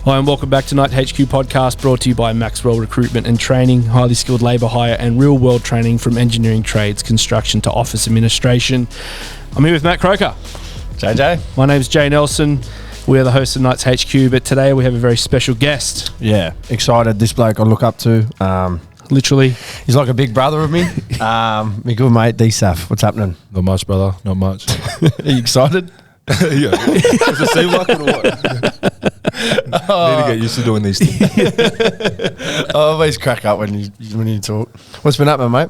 Hi and welcome back to Night HQ podcast, brought to you by Maxwell Recruitment and Training, highly skilled labour hire and real world training from engineering trades, construction to office administration. I'm here with Matt Croker. JJ. My name's Jay Nelson. We are the hosts of Nights HQ, but today we have a very special guest. Yeah, excited. This bloke I look up to. Literally. He's like a big brother of me. My good mate, D-Saf. What's happening? Not much, brother. Not much. Are you excited? Yeah. Does it seem like it or what? Need to get used to doing these things. I always crack up when you talk. What's been happening, mate?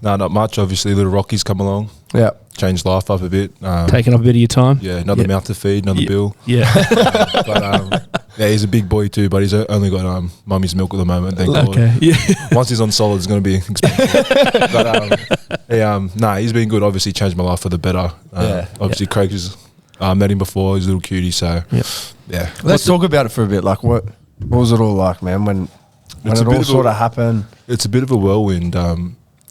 No, not much. Obviously, little Rocky's come along. Yeah. Changed life up a bit. Taking up a bit of your time. Yeah, another mouth to feed, another bill. Yeah. But yeah, he's a big boy too, but he's only got mummy's milk at the moment, thank God. Okay. Yeah. Once he's on solid, it's going to be expensive. But he's been good. Obviously, changed my life for the better. Obviously, Craig is... met him before. He's a little cutie, so yeah. Let's talk about it for a bit. Like, what was it all like, man? When it all sort of happened? It's a bit of a whirlwind.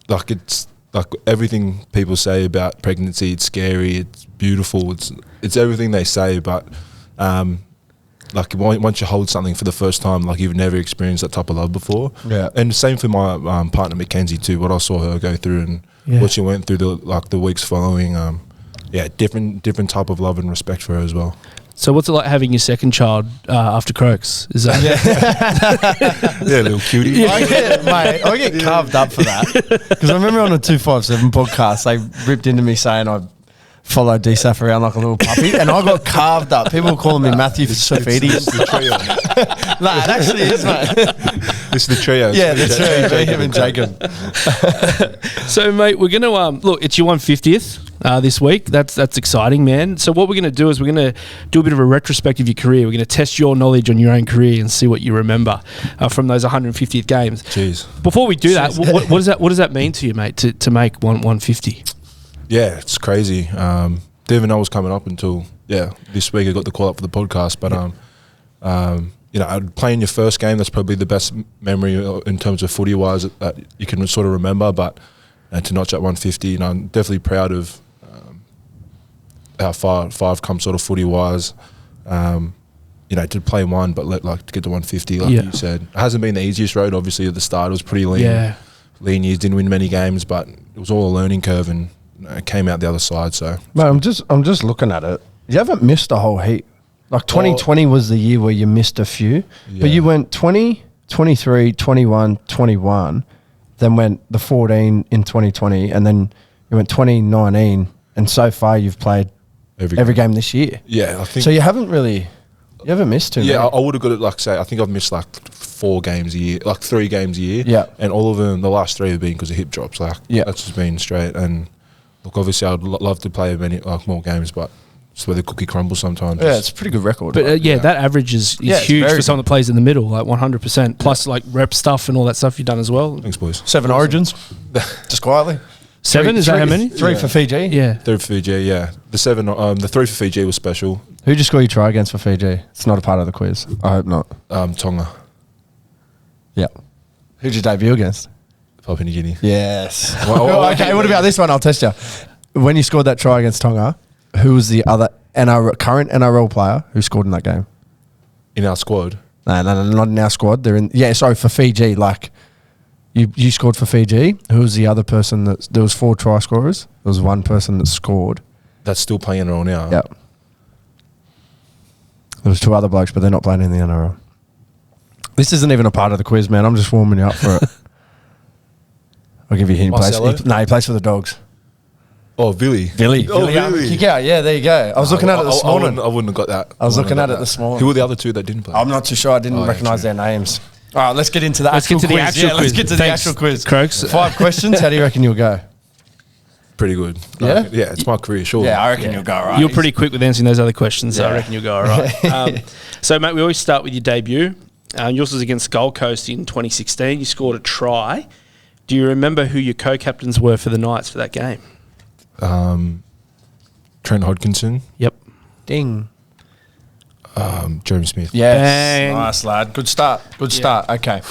It's like everything people say about pregnancy. It's scary. It's beautiful. It's everything they say. But like once you hold something for the first time, like you've never experienced that type of love before. Yeah. And the same for my partner Mackenzie too. What I saw her go through and what she went through the weeks following. Different type of love and respect for her as well. So what's it like having your second child after Croaks? Is that yeah, little cutie. I get carved up for that. Because I remember on the 257 podcast, they ripped into me saying I followed D-Saf around like a little puppy, and I got carved up. People were calling me Matthew Saifiti. It's the trio. Nah, it actually is, mate. It's the trio. Yeah, the trio. Him and Jacob. So, mate, we're going to look. It's your 150th this week. That's exciting, man. So, what we're going to do is we're going to do a bit of a retrospective of your career. We're going to test your knowledge on your own career and see what you remember from those 150th games. Jeez. Before we do that, what does that mean to you, mate? To make 150? Yeah, it's crazy. Didn't even know it was coming up until this week. I got the call up for the podcast, but playing your first game, that's probably the best memory in terms of footy wise that you can sort of remember. But to notch at 150, I'm definitely proud of how far I've come sort of footy wise. To play one, but to get to 150, like you said, it hasn't been the easiest road. Obviously, at the start, it was pretty lean. Yeah. Lean years, didn't win many games, but it was all a learning curve, and it came out the other side. So, mate, I'm just looking at it. You haven't missed a whole heap. Like 2020 was the year where you missed a few, but you went 20, 23, 21, 21, then went the 14 in 2020, and then you went 2019, and so far you've played every game this year. Yeah, I think so. You haven't missed too many. Yeah, I would have got it. I think I've missed 4 games a year, 3 games a year. Yeah, and all of them, the last 3 have been because of hip drops. That's just been straight. And look, obviously, I'd love to play more games, but it's where the cookie crumbles sometimes. Yeah, it's a pretty good record. But that average is huge for someone that plays in the middle, 100%. Plus, rep stuff and all that stuff you've done as well. Thanks, boys. 7 origins, just quietly. 7, is that how many? 3 for Fiji. Yeah, 3 for Fiji. Yeah, the 3 for Fiji was special. Who did you score your try against for Fiji? It's not a part of the quiz. I hope not. Tonga. Yeah. Who'd you debut against? Papua New Guinea. Yes. Okay, what about this one? I'll test you. When you scored that try against Tonga, who was the other current NRL player who scored in that game? In our squad? No, not in our squad. They're in. Yeah, sorry, for Fiji. You scored for Fiji. Who was the other person there was 4 try scorers? There was one person that scored. That's still playing NRL now? Yep. There was 2 other blokes, but they're not playing in the NRL. This isn't even a part of the quiz, man. I'm just warming you up for it. I'll give you a hint. He plays for the Dogs. Oh, Billy. Oh, Billy. Yeah, there you go. I was looking at it this morning. I wouldn't have got that. I was looking at it this morning. Who were the other 2 that didn't play? I'm not too sure. I didn't recognise their names. All right, let's get into the actual quiz. Let's get to the actual quiz. Croaks. 5 questions. How do you reckon you'll go? Pretty good. Yeah? Yeah, it's my career, sure. Yeah, I reckon you'll go all right. You're pretty quick with answering those other questions, so I reckon you'll go all right. So, mate, we always start with your debut. Yours was against Gold Coast in 2016. You scored a try. Do you remember who your co-captains were for the Knights for that game? Trent Hodkinson. Yep. Ding. Jeremy Smith. Yes. Bang. Nice, lad. Good start. Good start. Okay.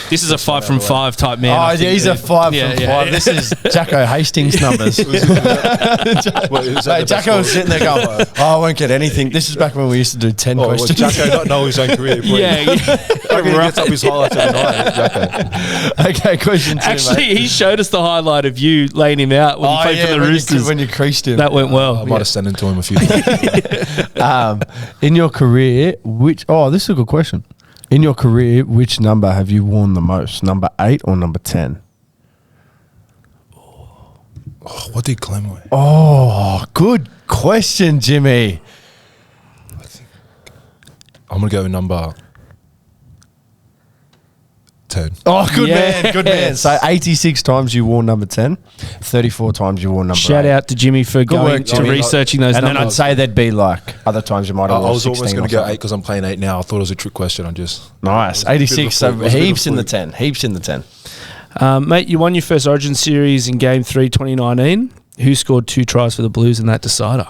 This is a 5 from 5 type man. Oh, I think. he's a 5 Yeah, from yeah, 5. yeah. This is Jacko Hastings numbers. Mate, Jacko was sitting there going, I won't get anything. This is back when we used to do 10 questions. Jacko not know his own career. Yeah, He gets up his highlights every night. Jacko. Okay, question 2, Actually, mate. he showed us the highlight of you laying him out when you played for the Roosters. When you creased him. That went well. I might have sent it to him a few times. In your career, this is a good question. In your career, which number have you worn the most? Number 8 or number 10? What did Clem wear? Oh, good question, Jimmy. I'm going to go with number 10. Oh, good Yeah. man, good man. So 86 times you wore number 10, 34 times you wore number 8. Shout out to Jimmy for going work, to Jimmy. researching those And then I'd numbers. say there'd be like other times you might I have worn was 16 almost going or to go 8 something. because I'm playing 8 now. I thought it was a trick question. Nice. 86, so It was a bit of a heaps in the fluke. 10. Heaps in the 10. Mate, you won your first Origin series in Game 3 2019. Who scored 2 tries for the Blues in that decider?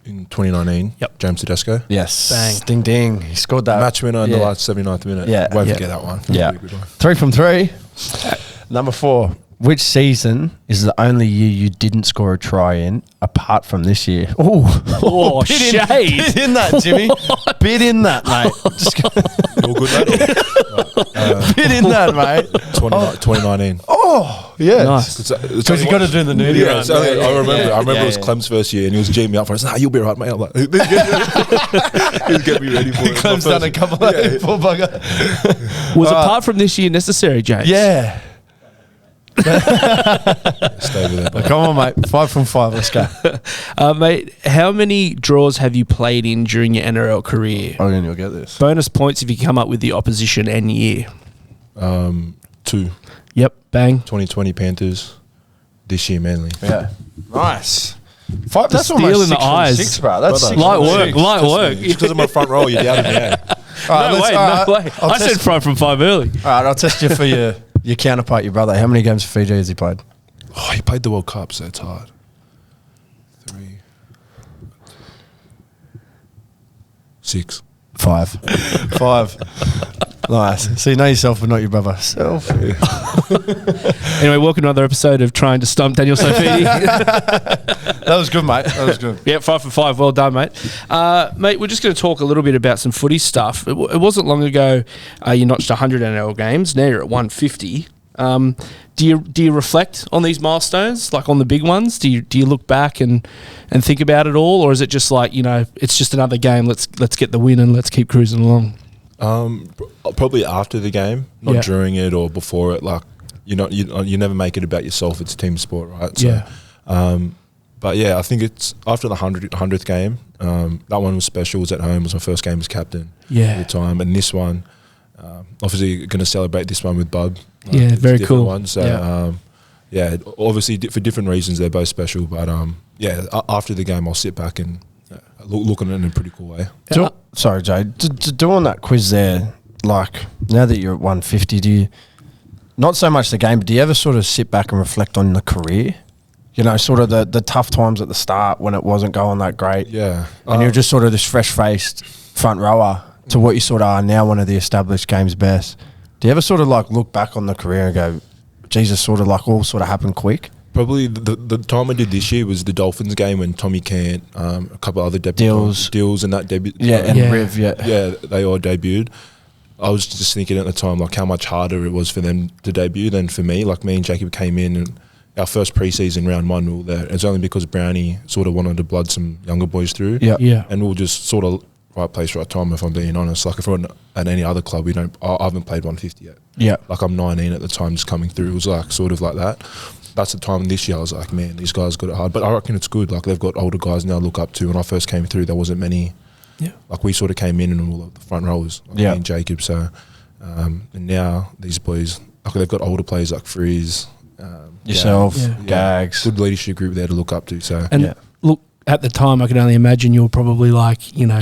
In 2019, Yep. James Tedesco. Yes. Bang. Ding, ding. He scored that. Match winner in the Yeah. last 79th minute. Yeah. Won't Yeah. forget that one. Yeah. Pretty good one. 3 from 3. Number 4. Which season is the only year you didn't score a try in, apart from this year? Oh, shade. Bit in that, Jimmy. Bit in that, mate. Just go, You all good, mate? bit in that, mate. 2019. Oh, yeah. Nice. Because you got to do the nudie Yeah, run. it's only- I remember. yeah, I remember it was yeah. Clem's first year, and he was G'ing me up for it. You'll be right, mate. I'm like, he was getting me ready for it. Clem's My done a first- couple of poor bugger. Was apart from this year necessary, James? Yeah. Stay with it. Come on, mate. 5 from 5. Let's go. Mate, how many draws have you played in during your NRL career? I reckon you'll get this. Bonus points if you come up with the opposition and year. 2, Yep, bang. 2020 Panthers. This year, Manly. Yeah. Nice. 5. That's steel almost in the 6 from eyes. 6, bro. That's Brother. 6 Light from work, 6. light work. Just because I'm a front row, you're down in the air. All right, No way, all no right, way. I'll I test- said 5 from 5 early. All right, I'll test you for your counterpart, your brother. How many games for Fiji has he played? Oh, he played the World Cup, so it's hard. 3, 6. 5. 5. Nice. So you know yourself, but not your brother. Self. Anyway, welcome to another episode of Trying to Stump Daniel Saifiti. That was good, mate. That was good. Yeah, 5 for 5. Well done, mate. Mate, we're just going to talk a little bit about some footy stuff. It wasn't long ago you notched 100 NRL games. Now you're at 150. Do you reflect on these milestones, like on the big ones? Do you look back and think about it all, or is it just like, it's just another game? Let's get the win and let's keep cruising along. Probably after the game, not Yeah. during it or before it. Like you never make it about yourself. It's team sport, right? So, Yeah. But yeah, I think it's after the 100th game. That one was special. It was at home. It was my first game as captain. Yeah. At the time, and this one, obviously going to celebrate this one with Bub. Yeah, it's a very different cool. One, so obviously for different reasons they're both special. But after the game, I'll sit back and look at it in a pretty cool way. Sorry, Jay. Doing that quiz there, like, now that you're at 150, do you, not so much the game, but do you ever sort of sit back and reflect on the career? Sort of the tough times at the start when it wasn't going that great. Yeah, And you're just sort of this fresh-faced front rower to what you sort of are now, one of the established game's best. Do you ever sort of like look back on the career and go, Jesus, sort of like all sort of happened quick? Probably the time I did this year was the Dolphins game when Tommy Cant, a couple other Dills and that debut. Yeah, and Riv, yeah. Yeah, they all debuted. I was just thinking at the time like how much harder it was for them to debut than for me. Like me and Jacob came in and our first preseason round 1 we were there. It's only because Brownie sort of wanted to blood some younger boys through. Yeah. And we were just sort of right place, right time, if I'm being honest. Like if we're at any other club, I haven't played 150 yet. Yeah. Like I'm 19 at the time, just coming through. It was like sort of like that. That's the time this year I was like, man, these guys got it hard. But I reckon it's good. Like they've got older guys now to look up to. When I first came through, there wasn't many. Yeah. Like we sort of came in and all of the front rowers, like me and Jacob. So, and now these boys, like they've got older players like Freeze, Yourself, Yeah. Gags. good leadership group there to look up to. So And look, at the time, I can only imagine you were probably like,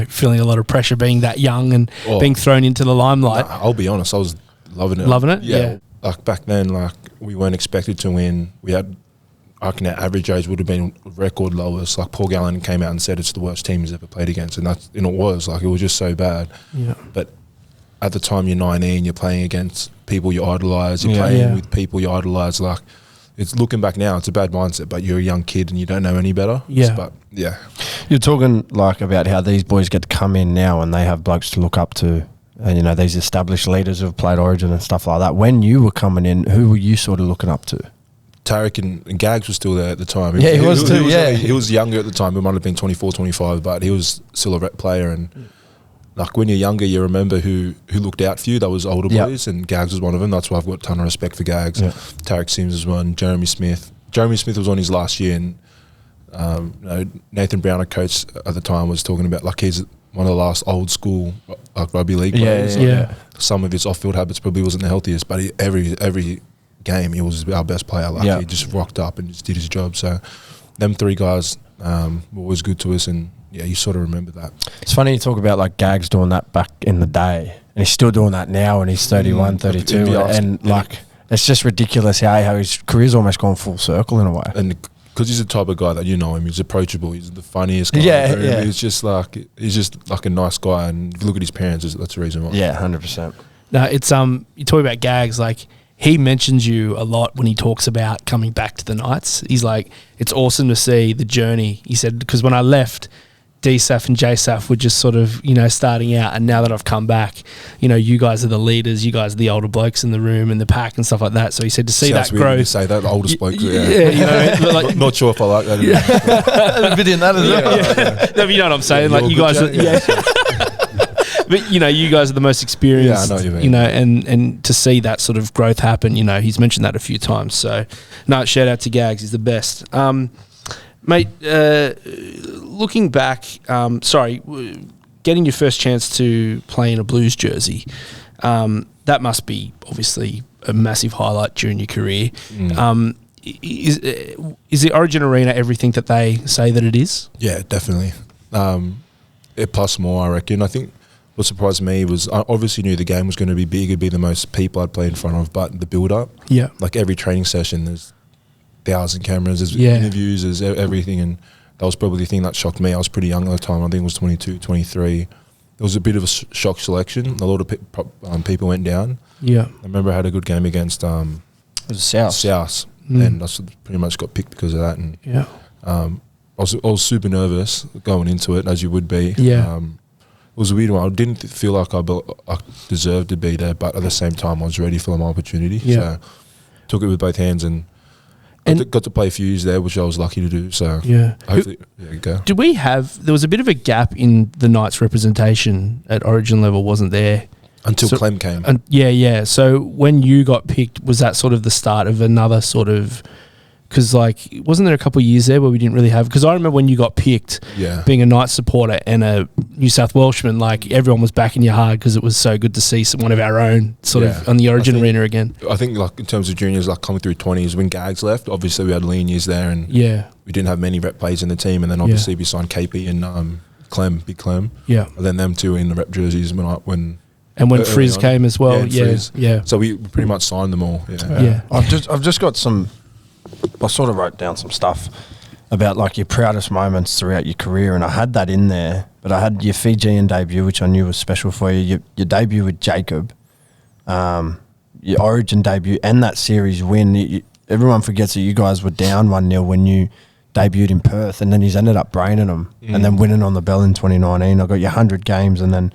feeling a lot of pressure being that young and being thrown into the limelight. I'll be honest, I was loving it. Loving it? Yeah. Yeah. Like back then, like we weren't expected to win. We had I reckon our average age would have been record lowest. Like Paul Gallen came out and said it's the worst team he's ever played against, and it was like it was just so bad. Yeah. But at the time you're 19, you're playing against people you idolise. You're playing with people you idolise. Like it's looking back now, it's a bad mindset. But you're a young kid and you don't know any better. Yeah. But yeah, you're talking like about how these boys get to come in now and they have blokes to look up to. And, you know, these established leaders who have played Origin and stuff like that. When you were coming in, who were you sort of looking up to? Tarek and Gags was still there at the time. Yeah, he was too, yeah. He was younger at the time. He might have been 24, 25, but he was still a rep player. And like when you're younger, you remember who looked out for you. That was older boys, and Gags was one of them. That's why I've got a ton of respect for Gags. Yeah. Tarek Sims was one. Jeremy Smith. Jeremy Smith was on his last year, and you know, Nathan Brown, a coach at the time, was talking about like he's one of the last old school like rugby league players. Yeah. Some of his off-field habits probably wasn't the healthiest, but every game he was our best player. Like he just rocked up and just did his job. So them three guys were always good to us, and yeah, you sort of remember that. It's funny you talk about like Gags doing that back in the day, and he's still doing that now, and he's 31, 32, and like it's just ridiculous how his career's almost gone full circle in a way. And because he's the type of guy that you know him, he's approachable, he's the funniest guy. Yeah. He's just like a nice guy, and if you look at his parents, that's the reason why. Yeah, 100%. No, it's you talk about Gags, like he mentions you a lot when he talks about coming back to the Knights. He's like, it's awesome to see the journey. He said, because when I left, D-Saf and J-Saf were just sort of, you know, starting out, and now that I've come back, you know, you guys are the leaders, you guys are the older blokes in the room and the pack and stuff like that. So he said to see Sounds that growth. To say that, the oldest bloke. Yeah, you know, like, not sure if I like that. A bit in that as well. No, but you know what I'm saying? Like you guys are, but you know, you guys are the most experienced. Yeah, I know what you mean. You know, and to see that sort of growth happen, you know, he's mentioned that a few times. So, no, shout out to Gags, he's the best. Mate, looking back, getting your first chance to play in a Blues jersey, that must be obviously a massive highlight during your career. Is the Origin Arena everything that they say that it is? Yeah, definitely. Plus more, I reckon. I think what surprised me was I obviously knew the game was going to be big, it'd be the most people I'd play in front of, but the build-up, like every training session, there's 1,000 cameras, there's interviews, there's everything, and that was probably the thing that shocked me. I was pretty young at the time, I think it was 22, 23. It was a bit of a shock selection. A lot of people went down. Yeah, I remember I had a good game against it was South. And I pretty much got picked because of that. And I was super nervous going into it, as you would be. Yeah. It was a weird one. I didn't feel like I deserved to be there, but at the same time, I was ready for my opportunity. Yeah. So took it with both hands and got to play a few years there, which I was lucky to do. So hopefully, go. Did we have? There was a bit of a gap in the Knights representation at Origin level, wasn't there? Until Clem came. So when you got picked, was that sort of the start of another sort of? Because, like, wasn't there a couple of years there where we didn't really have... Because I remember when you got picked, being a Knights supporter and a New South Welshman, like, everyone was backing you hard because it was so good to see one of our own sort of on the Origin arena again. I think, like, in terms of juniors, like, coming through 20s, when Gags left, obviously we had lean years there and we didn't have many rep players in the team, and then obviously we signed KP and Big Clem. Yeah. And then them two in the rep jerseys when Frizz came as well. Yeah. So we pretty much signed them all. I've just got some... I sort of wrote down some stuff about like your proudest moments throughout your career, and I had that in there. But I had your Fijian debut, which I knew was special for you. Your debut with Jacob, your Origin debut, and that series win. Everyone forgets that you guys were down 1-0 when you debuted in Perth, and then you ended up braining them, and then winning on the bell in 2019. I got your 100 games, and then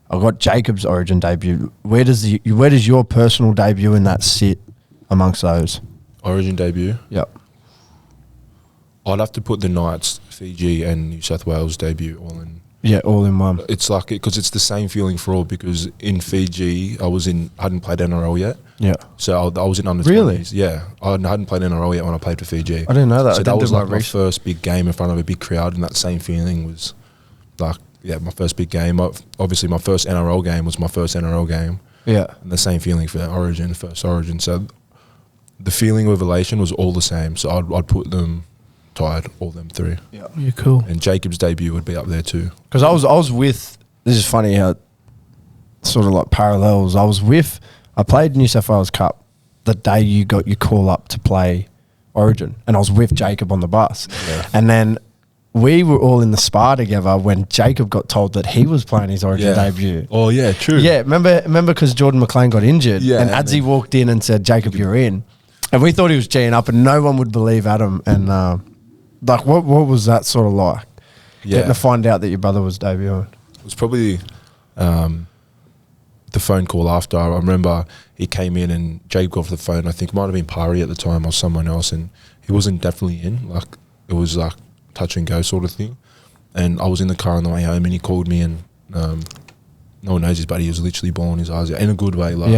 I got Jacob's Origin debut. Where does your personal debut in that sit amongst those? Origin debut? Yep. I'd have to put the Knights, Fiji and New South Wales debut all in. Yeah, all in one. It's like, because it's the same feeling for all, because in Fiji, I hadn't played NRL yet. Yeah. So I was in under 20s. Really? Yeah. I hadn't played NRL yet when I played for Fiji. I didn't know that. So that was like my first big game in front of a big crowd, and that same feeling was like, my first big game. Obviously, my first NRL game was my first NRL game. Yeah. And the same feeling for Origin, first Origin. So the feeling of elation was all the same. So I'd put them tied, all them three. Yeah, cool. And Jacob's debut would be up there too. Because I was with, this is funny how sort of like parallels. I played New South Wales Cup the day you got your call up to play Origin, and I was with Jacob on the bus, and then we were all in the spa together when Jacob got told that he was playing his Origin debut. Oh yeah, true. Yeah, remember because Jordan McLean got injured, Yeah, and Adzi walked in and said, "Jacob, you're in," and we thought he was geeing up, and no one would believe Adam. And like, what was that sort of like? Getting to find out that your brother was debuting. It was probably the phone call after. I remember he came in and Jacob got off the phone. I think it might have been Pari at the time or someone else, and he wasn't definitely in. Like, it was like touch and go sort of thing. And I was in the car on the way home, and he called me, and no one knows this, but he was literally bawling his eyes out in a good way. Like,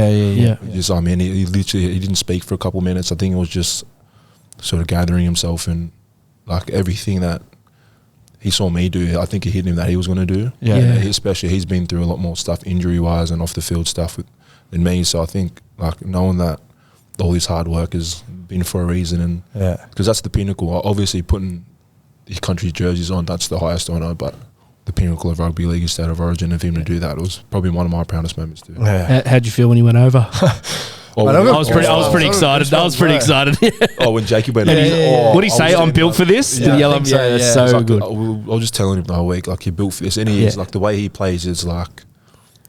just, I mean, he literally, he didn't speak for a couple of minutes. I think it was just sort of gathering himself, and like everything that he saw me do, I think it hit him that he was going to do. Especially he's been through a lot more stuff injury wise and off the field stuff than me. So I think like knowing that all this hard work has been for a reason, and because that's the pinnacle. Obviously putting his country's jerseys on, that's the highest honour, but the pinnacle of rugby league is State of Origin, and for him to do that, it was probably one of my proudest moments too. How'd you feel when he went over? I was pretty excited. I was pretty excited. When Jacob went, what did he say? I'm built for this. Did he yell? That's so good. I was just telling him the whole week, like, you're built for this, and he is. Like, the way he plays is like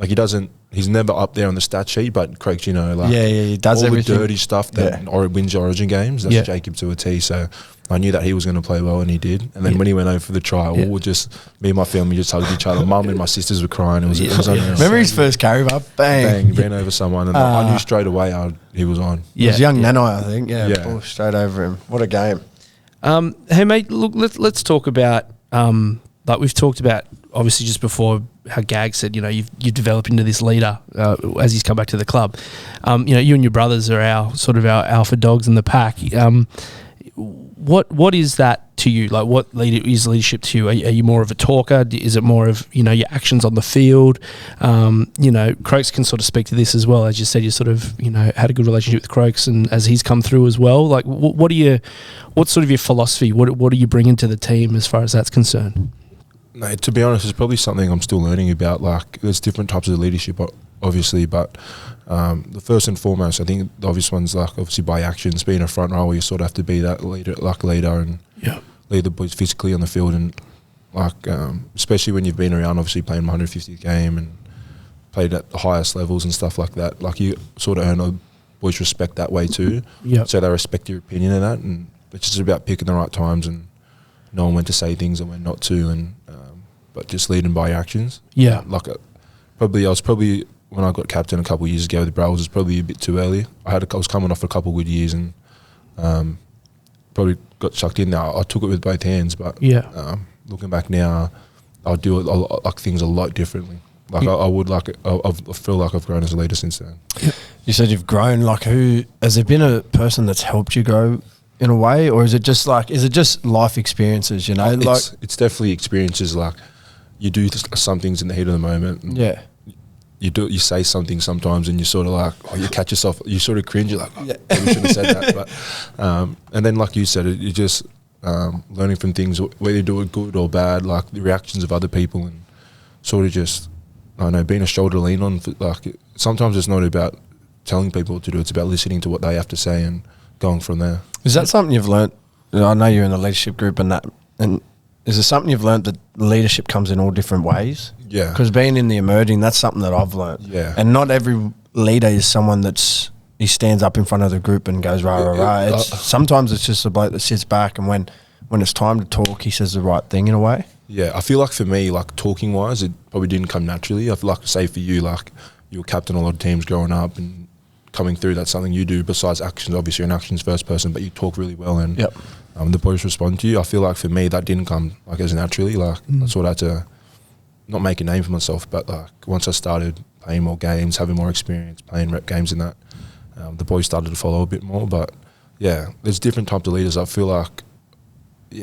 he doesn't. He's never up there on the stat sheet, but Craig's, you know, like he does all everything. the dirty stuff that wins Origin games. That's Jacob to a T. So I knew that he was going to play well, and he did. And then when he went over for the trial, we just, me and my family just hugged each other. Mum and my sisters were crying. It was unreal. Remember his first carry bar? Bang. Ran over someone, and I knew straight away he was on. It was young Nanai, I think. Yeah. Straight over him. What a game. Hey mate, look, let's talk about like we've talked about obviously just before how Gag said, you know, you've developed into this leader as he's come back to the club. You know, you and your brothers are our alpha dogs in the pack. What is that to you? Like, what is leadership to you? Are you more of a talker? Is it more of, you know, your actions on the field? You know, Croaks can sort of speak to this as well. As you said, you sort of, you know, had a good relationship with Croaks, and as he's come through as well. Like, what's sort of your philosophy? What are you bringing to the team as far as that's concerned? No, to be honest, it's probably something I'm still learning about. Like, there's different types of leadership, obviously, but the first and foremost, I think the obvious one's like obviously by actions, being a front row, you sort of have to be that leader, and lead the boys physically on the field, and like especially when you've been around, obviously playing 150th game and played at the highest levels and stuff like that. Like, you sort of earn a boys' respect that way too. So they respect your opinion in that, and it's just about picking the right times and knowing when to say things and when not to, and but just leading by your actions. Like I was probably when I got captain a couple of years ago with the Bravos, was probably a bit too early. I was coming off a couple of good years, and probably got chucked in there. I took it with both hands, but looking back now, I'll do it like things a lot differently. Like I would like it. I feel like I've grown as a leader since then. You said you've grown. Like, has there been a person that's helped you grow in a way, or is it just life experiences? You know, it's definitely experiences. Like, you do some things in the heat of the moment. You say something sometimes, and you sort of like, you catch yourself, you sort of cringe. You're like, I shouldn't have said that. But and then, like you said, you just learning from things, whether you do it good or bad, like the reactions of other people, and sort of just, I don't know, being a shoulder to lean on. Like, sometimes it's not about telling people what to do; it's about listening to what they have to say and going from there. Is that something you've learnt? I know you're in the leadership group, and is there something you've learnt that leadership comes in all different ways? Yeah. Because being in the emerging, that's something that I've learnt. Yeah. And not every leader is someone he stands up in front of the group and goes rah, rah, rah. Sometimes it's just a bloke that sits back, and when it's time to talk, he says the right thing in a way. Yeah, I feel like for me, like talking wise, it probably didn't come naturally. I feel like, say for you, like you were captain a lot of teams growing up, and coming through, that's something you do besides actions. Obviously, you're an actions first person, but you talk really well, and the boys respond to you. I feel like for me, that didn't come like as naturally. Like I sort of had to not make a name for myself, but like once I started playing more games, having more experience, playing rep games and that, the boys started to follow a bit more. But yeah, there's different types of leaders. I feel like,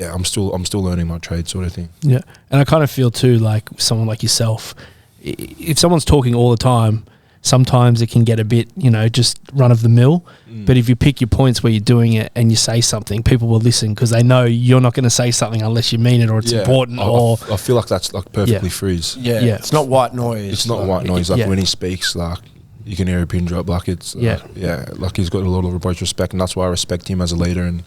I'm still learning my trade, sort of thing. Yeah, and I kind of feel too, like someone like yourself, if someone's talking all the time, sometimes it can get a bit, you know, just run of the mill. But if you pick your points where you're doing it and you say something, people will listen because they know you're not going to say something unless you mean it or it's important. I feel like that's like perfectly freeze. It's not white noise. It's not white noise. Like when he speaks, like you can hear a pin drop. Like it's like he's got a lot of boys respect, and that's why I respect him as a leader. And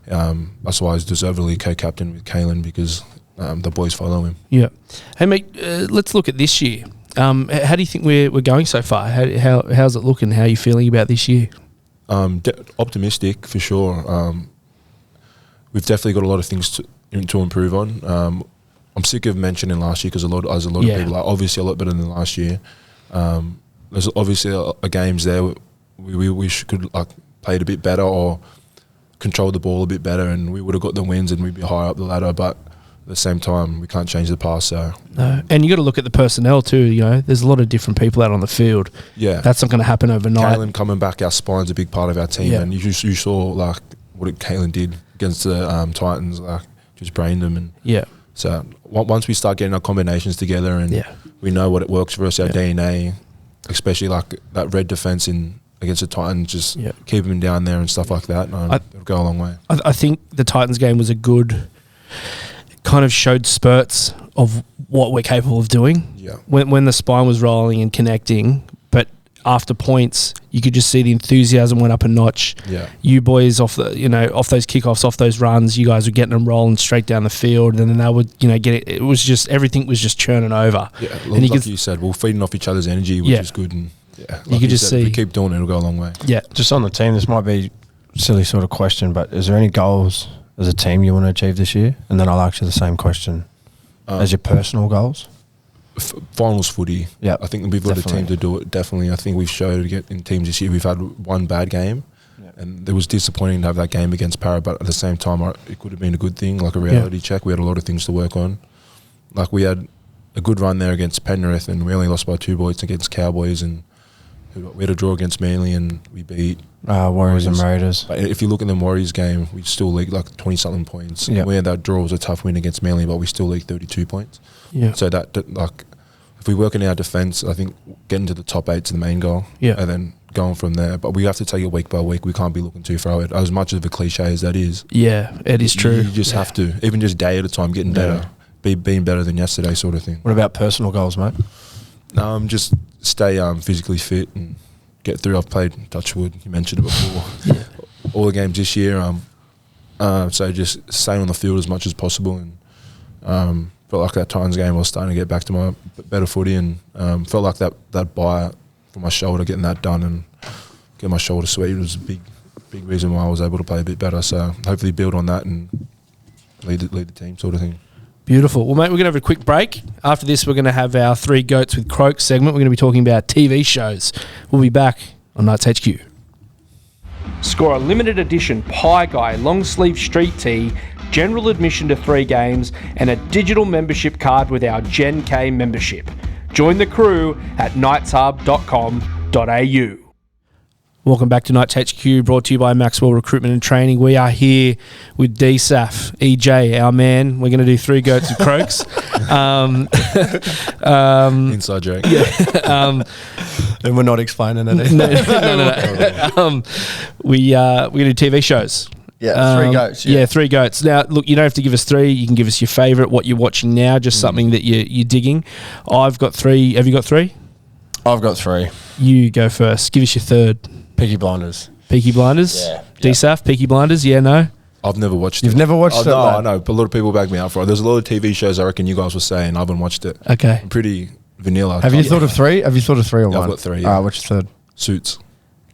That's why he's deservedly co-captain with Kalen, because the boys follow him. Yeah. Hey, mate, let's look at this year. How do you think we're going so far? How's it looking? How are you feeling about this year? Optimistic for sure. We've definitely got a lot of things to improve on. I'm sick of mentioning last year because a lot of people are obviously a lot better than last year. There's obviously a games there we could like played a bit better or control the ball a bit better, and we would have got the wins and we'd be higher up the ladder. But at the same time, we can't change the past. So no, and you got to look at the personnel too. You know, there's a lot of different people out on the field. Yeah, that's not going to happen overnight. Kalen coming back, our spine's a big part of our team, and you saw like what Kalen did against the Titans, like just brained them. And so once we start getting our combinations together and we know what it works for us, our DNA, especially like that red defense against the Titans, just keep them down there and stuff like that. It'll go a long way. I think the Titans game was a good, kind of showed spurts of what we're capable of doing. Yeah. When the spine was rolling and connecting, but after points, you could just see the enthusiasm went up a notch. Yeah. You boys off those kickoffs, off those runs, you guys were getting them rolling straight down the field, and then they would, get it. It was just everything was just churning over. Yeah, and like you said, we're feeding off each other's energy, which is good. And like you could just see if we keep doing it, it'll go a long way. Yeah. Just on the team, this might be a silly sort of question, but is there any goals as a team you want to achieve this year? And then I'll ask you the same question as your personal goals. Finals footy. Yeah, I think we've got a team to do it. Definitely, I think we've showed in teams this year. We've had one bad game, and it was disappointing to have that game against Para. But at the same time, it could have been a good thing, like a reality check. We had a lot of things to work on. Like we had a good run there against Penrith, and we only lost by 2 points against Cowboys, and we had a draw against Manly, and we beat Warriors and Raiders. But if you look at the Warriors game, we still leaked like 20-something points. Yeah. We had that draw was a tough win against Manly, but we still leaked 32 points. Yeah. So that like, if we work in our defence, I think getting to the top 8's the main goal. Yeah. And then going from there. But we have to take it week by week. We can't be looking too far ahead. As much of a cliche as that is. Yeah, it is true. You just have to, even just day at a time, getting better, being better than yesterday, sort of thing. What about personal goals, mate? Just stay physically fit and get through. I've played touchwood. You mentioned it before. All the games this year. So just staying on the field as much as possible, and felt like that Titans game I was starting to get back to my better footy, and felt like that buy for my shoulder, getting that done and getting my shoulder sweet was a big reason why I was able to play a bit better. So hopefully build on that and lead the team, sort of thing. Beautiful. Well, mate, we're going to have a quick break. After this, we're going to have our 3 Goats with Croaks segment. We're going to be talking about TV shows. We'll be back on Knights HQ. Score a limited edition Pie Guy long sleeve street tee, general admission to 3 games, and a digital membership card with our Gen K membership. Join the crew at knightshub.com.au. Welcome back to Knights HQ, brought to you by Maxwell Recruitment and Training. We are here with D-Saf, EJ, our man. We're going to do 3 Goats with Croaks. Inside joke. And we're not explaining it. No. We're going to do TV shows. Yeah, 3 Goats. Yeah, 3 Goats. Now, look, you don't have to give us 3. You can give us your favourite, what you're watching now, just something that you're digging. I've got 3. Have you got 3? I've got 3. You go first. Give us your 3rd. Peaky Blinders. Peaky Blinders? Yeah. D-Saf, Peaky Blinders? Yeah, no? I've never watched it. You've never watched it? No, I know, but a lot of people back me up for it. There's a lot of TV shows I reckon you guys were saying. I haven't watched it. Okay. I'm pretty vanilla. Have you thought of 3? Have you thought of 3 or 1? I've got 3, yeah. What's your 3rd? Suits.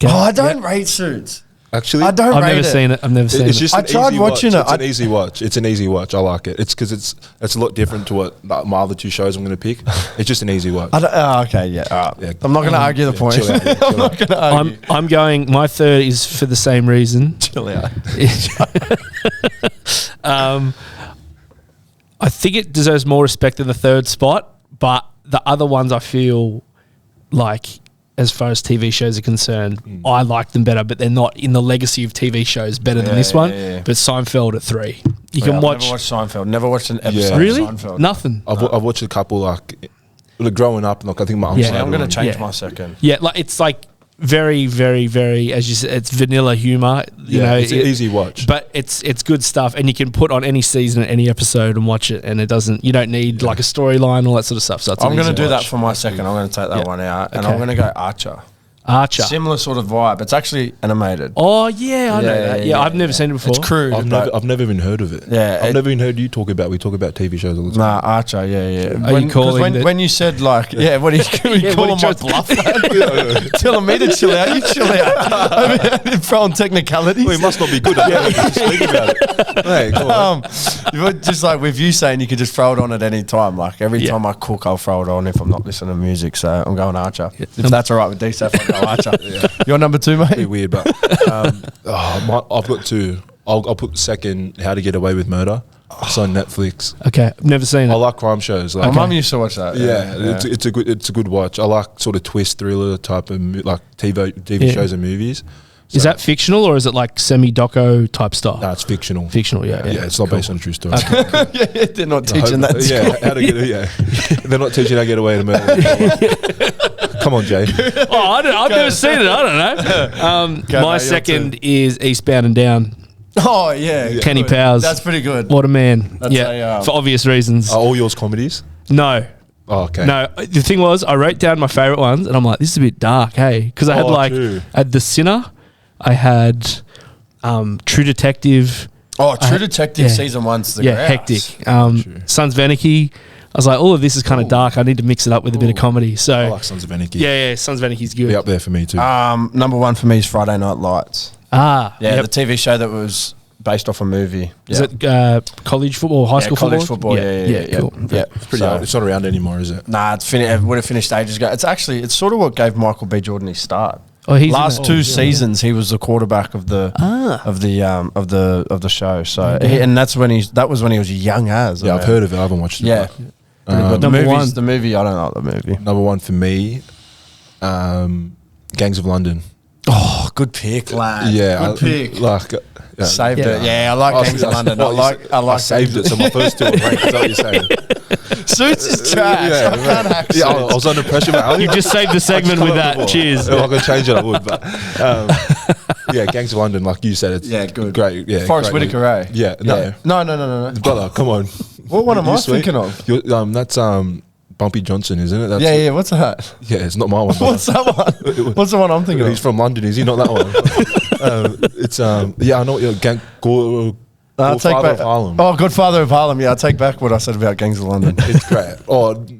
Oh, I don't rate Suits. Actually, I've never seen it. I've never seen it. Just I tried watching it. It's an easy watch. It's an easy watch. I like it. It's because it's a lot different to what my other 2 shows I'm going to pick. It's just an easy watch. Okay, yeah. All right. I'm not going to argue the point. I'm not going to argue. I'm going. My 3rd is for the same reason. Chill out. I think it deserves more respect than the 3rd spot, but the other ones I feel like, as far as TV shows are concerned, I like them better, but they're not in the legacy of TV shows better than this one. Yeah. But Seinfeld at 3. You I've can watch. never watched Seinfeld. Never watched an episode Really? of Seinfeld. Nothing. I've watched a couple like growing up. Like I think my uncle. Yeah. I'm going to change Yeah. my 2nd. Yeah, like it's like very, very, very, as you said, it's vanilla humor. You know, it's an easy watch. But it's good stuff, and you can put on any season, any episode, and watch it, and it doesn't. You don't need like a storyline, all that sort of stuff. So it's I'm going to do watch. that for my 2nd. I'm going to take that one out, and Okay. I'm going to go Archer. Archer. Similar sort of vibe. It's actually animated. Oh yeah, I know that. Yeah, I've never seen it before. It's crude. I've never even heard of it. Yeah, I've never even heard you talk about. We talk about TV shows all the time. Nah, Archer. Yeah. Are you calling when you said like, what are you calling my bluff? Telling me to chill out. You chill out. Throwing technicalities. Well, it must not be good. Speak about it. Hey, come on. Just like with you saying, you can just throw it on at any time. Like every time I cook, I'll throw it on if I'm not listening to music. So I'm going Archer. If that's all right with D-Saf, I'll go Archer. You're number 2, mate. Pretty weird, but I've got 2. I'll put second. How to Get Away with Murder. It's on Netflix. Okay, I've never seen it. I like crime shows. My mum used to watch that. Yeah. It's a good watch. I like sort of twist thriller type of like TV shows and movies. So is that fictional or is it like semi-doco type stuff? No, it's fictional. Fictional, yeah. It's not based on a true story. Yeah, they're not teaching that. They're not teaching how to get away to murder. Come on, Jay. Oh, I've never seen it. I don't know. My second is Eastbound and Down. Oh yeah, Kenny good. Powers. That's pretty good. What a man. That's for obvious reasons. Are all yours comedies? No. Oh, okay. No, the thing was, I wrote down my favourite ones, and I'm like, this is a bit dark, hey? Because I had I had The Sinner, I had True Detective. Oh, True Detective season 1's the hectic. Sons of Anarchy. I was like, all of this is kind of dark. I need to mix it up with a bit of comedy. So I like Sons of Anarchy. Yeah, Sons of Anarchy's good. Be up there for me too. Number 1 for me is Friday Night Lights. The TV show that was based off a movie. Is it college football, high school college football? Yeah, cool. Yeah, it's pretty old. It's not around anymore, is it? Nah, it would have finished ages ago. It's sort of what gave Michael B. Jordan his start. Oh, he's last 2 seasons he was the quarterback of the show. So and that was when he was young as. Yeah, I've heard of it. I haven't watched it. Yeah. The movie, I don't know the movie. Number 1 for me, Gangs of London. Oh, good pick, lad. Yeah, good pick. Saved it. Yeah, I like Gangs of London. I like saved it. So my first 2 were ranked. Is that what you're saying? Suits is trash. I can't hack Suits. I was under pressure, mate. You just saved the segment with that. Cheers. If I could change it, I would. But Gangs of London, like you said, it's good. Great. Yeah, Forrest Whitaker, eh? Yeah. No. Brother, come on. What one am I thinking of? That's Bumpy Johnson, isn't it? That's what's that? Yeah, it's not my one. What's that one? What's the one I'm thinking of? He's from London, is he? Not that one. I know what you're Godfather of Harlem. Oh, Godfather of Harlem. Yeah, I take back what I said about Gangs of London. It's great.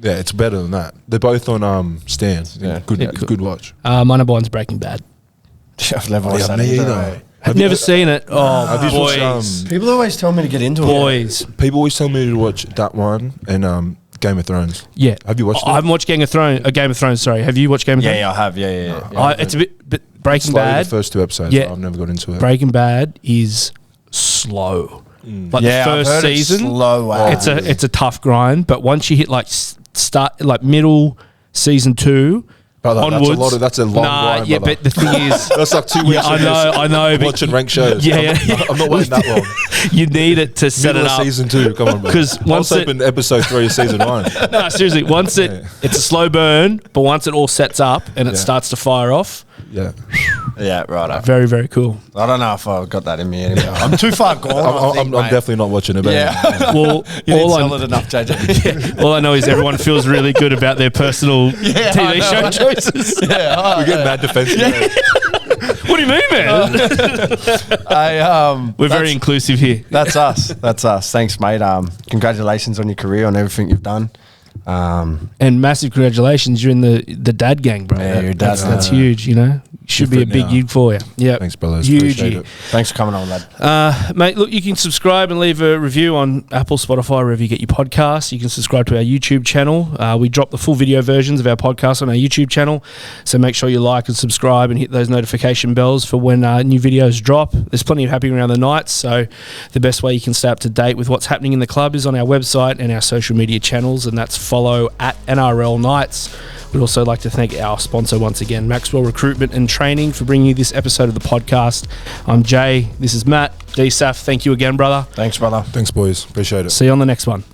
It's better than that. They're both on Stan. Yeah, good watch. My number 1's Breaking Bad. I've never watched that either. I've never seen it. Oh, boys. People always tell me to get into it. Boys. People always tell me to watch that one and Game of Thrones. Yeah. Have you watched it? I haven't watched Game of Thrones, sorry. Have you watched Game of Thrones? Yeah, I have. Yeah. It's a bit Breaking Slowly Bad. The first 2 episodes. Yeah. I've never got into it. Breaking Bad is slow. Like the first season, it's a tough grind, but once you hit middle season 2 onwards, that's a long grind. Yeah, but the thing is, that's like 2 weeks. I know. Watching ranked shows. Yeah. I'm not waiting that long. You need it to set it up. Season 2, come on, because once open episode 3 of season 1. No, seriously, once it's a slow burn, but once it all sets up and it starts to fire off. Yeah, right. Very, very cool. I don't know if I've got that in me anymore. I'm too far gone. I'm definitely not watching it. Yeah. Well, you didn't sell it enough, JJ. All I know is everyone feels really good about their personal TV show choices. We're getting mad defensive. What do you mean, man? We're very inclusive here. That's us. Thanks, mate. Congratulations on your career, on everything you've done. And massive congratulations, you're in the dad gang, bro. Yeah, your dad's that's huge, you know. Should be a big gig for you. Yeah. Thanks, fellas. Huge. Thanks for coming on, lad. Mate, look, you can subscribe and leave a review on Apple, Spotify, wherever you get your podcasts. You can subscribe to our YouTube channel. We drop the full video versions of our podcast on our YouTube channel. So make sure you like and subscribe and hit those notification bells for when new videos drop. There's plenty of happening around the Knights. So the best way you can stay up to date with what's happening in the club is on our website and our social media channels. And that's follow at NRL Knights. We'd also like to thank our sponsor once again, Maxwell Recruitment and Training, for bringing you this episode of the podcast. I'm Jay. This is Matt. D-Saf, thank you again, brother. Thanks, brother. Thanks, boys. Appreciate it. See you on the next one.